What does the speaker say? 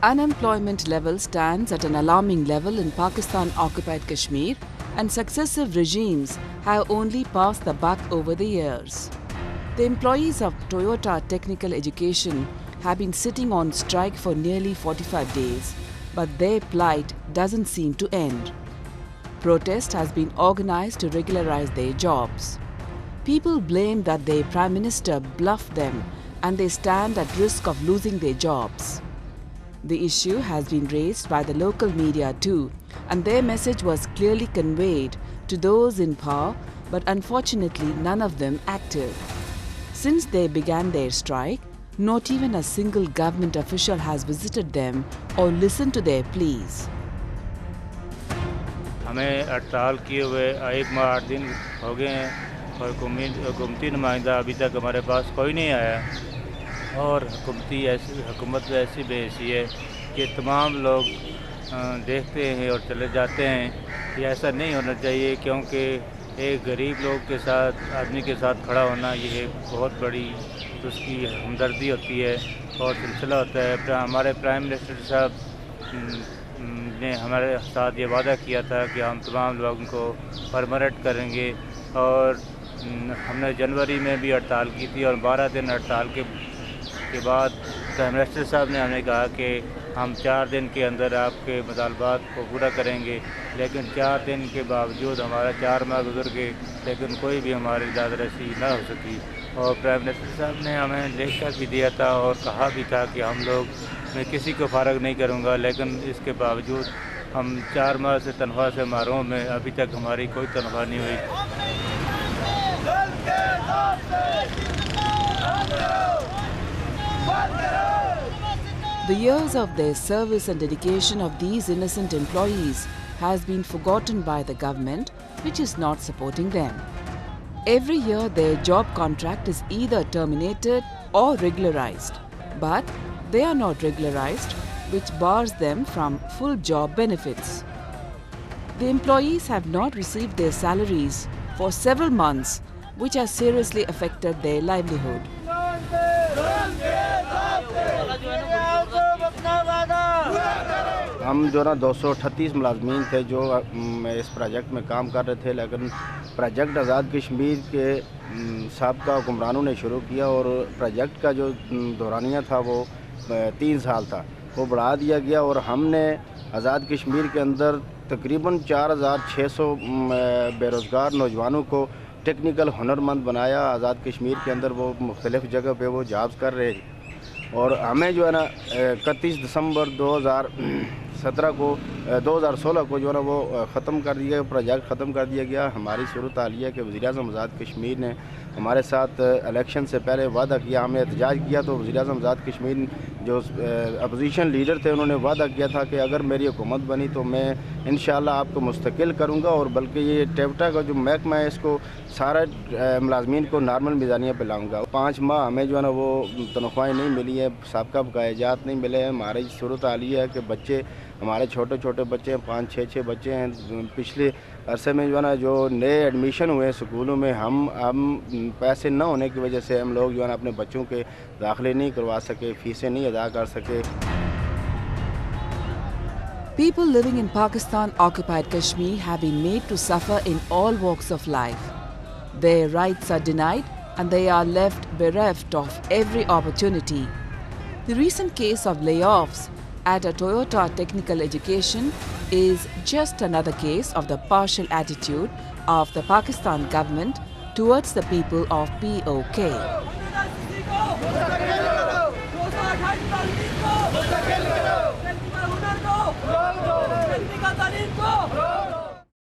Unemployment level stands at an alarming level in Pakistan-occupied Kashmir, and successive regimes have only passed the buck over the years. The employees of Toyota Technical Education have been sitting on strike for nearly 45 days, but their plight doesn't seem to end. Protest has been organized to regularize their jobs. People blame that their Prime Minister bluffed them and they stand at risk of losing their jobs. The issue has been raised by the local media too, and their message was clearly conveyed to those in power, but unfortunately none of them acted. Since they began their strike, not even a single government official has visited them or listened to their pleas. हमें हड़ताल किए हुए 1 माह 8 दिन हो गए हैं और हुकूमती नुमाइंदा अभी तक हमारे पास कोई नहीं आया और हुकूमत ऐसी बेहसी है कि तमाम लोग देखते हैं और चले जाते हैं। ये ऐसा नहीं होना चाहिए क्योंकि एक गरीब लोग के साथ आदमी के साथ खड़ा होना ये बहुत बड़ी उसकी हमदर्दी होती है और सिलसिला होता है। हमारे प्राइम मिनिस्टर साहब ने हमारे साथ ये वादा किया था कि हम तमाम लोगों को परमानेंट करेंगे और हमने जनवरी में भी हड़ताल की थी और 12 दिन हड़ताल के बाद प्राइम मिनिस्टर साहब ने हमें कहा कि हम 4 दिन के अंदर आपके मुतालबात को पूरा करेंगे, लेकिन 4 दिन के बावजूद हमारा 4 माह गुजर गए लेकिन कोई भी हमारी दादरसी ना हो सकी। और प्राइम मिनिस्टर साहब ने हमें लेखा भी दिया था और कहा भी था कि हम लोग मैं किसी को फारग नहीं करूंगा, लेकिन इसके बावजूद हम 4 माह से तनख्वाह से महरूम हैं। अभी तक हमारी कोई तनख्वाह नहीं हुई। The years of their service and dedication of these innocent employees has been forgotten by the government, which is not supporting them. Every year their job contract is either terminated or regularized, but they are not regularized, which bars them from full job benefits. The employees have not received their salaries for several months, which has seriously affected their livelihood. हम जो ना 238 मुलाजमीन थे जो इस project में काम कर रहे थे, लेकिन प्रोजेक्ट आज़ाद कश्मीर के साबका हुक्मरानों ने शुरू किया और प्रोजेक्ट का जो दौरानिया था वो 3 साल था, वो बढ़ा दिया गया और हमने आज़ाद कश्मीर के अंदर तकरीबन 4600 बेरोज़गार नौजवानों को टेक्निकल हुनरमंद बनाया। आज़ाद कश्मीर के अंदर वो मुख्तलिफ़ जगह पे वो जॉब्स कर रहे और हमें जो है ना 31 दिसंबर 2016 को जो है ना वो ख़त्म कर दिया, प्रोजेक्ट ख़त्म कर दिया गया। हमारी सूरत हाल है कि वज़ीर-ए-आज़म आज़ाद कश्मीर ने हमारे साथ इलेक्शन से पहले वादा किया, हमने एहतजाज किया तो वज़ीर-ए-आज़म आज़ाद कश्मीर जो अपोजिशन लीडर थे उन्होंने वादा किया था कि अगर मेरी हुकूमत बनी तो मैं इंशाअल्लाह आपको मुस्तकिल करूँगा और बल्कि ये टेप्टा का जो महकमा है इसको सारा मुलाजमीन को नॉर्मल मिज़ानिया पे लाऊँगा। 5 माह हमें जो है ना वो तनख्वाहें नहीं मिली है, साबका बकायाजात नहीं मिले हैं। हमारी सूरत हाल है कि बच्चे हमारे छोटे छोटे बच्चे हैं, 5-6 बच्चे हैं। पिछले अरसे में जो है ना जो नए एडमिशन हुए हैं स्कूलों में, हम पैसे न होने की वजह से हम लोग जो है ना अपने बच्चों के दाखिले नहीं करवा सके, फीसें नहीं अदा कर सके। People living in Pakistan-occupied Kashmir have been made to suffer in all walks of life. Their rights are denied and they are left bereft of every opportunity. The recent case of layoffs at a Toyota Technical Education is just another case of the partial attitude of the Pakistan government towards the people of POK.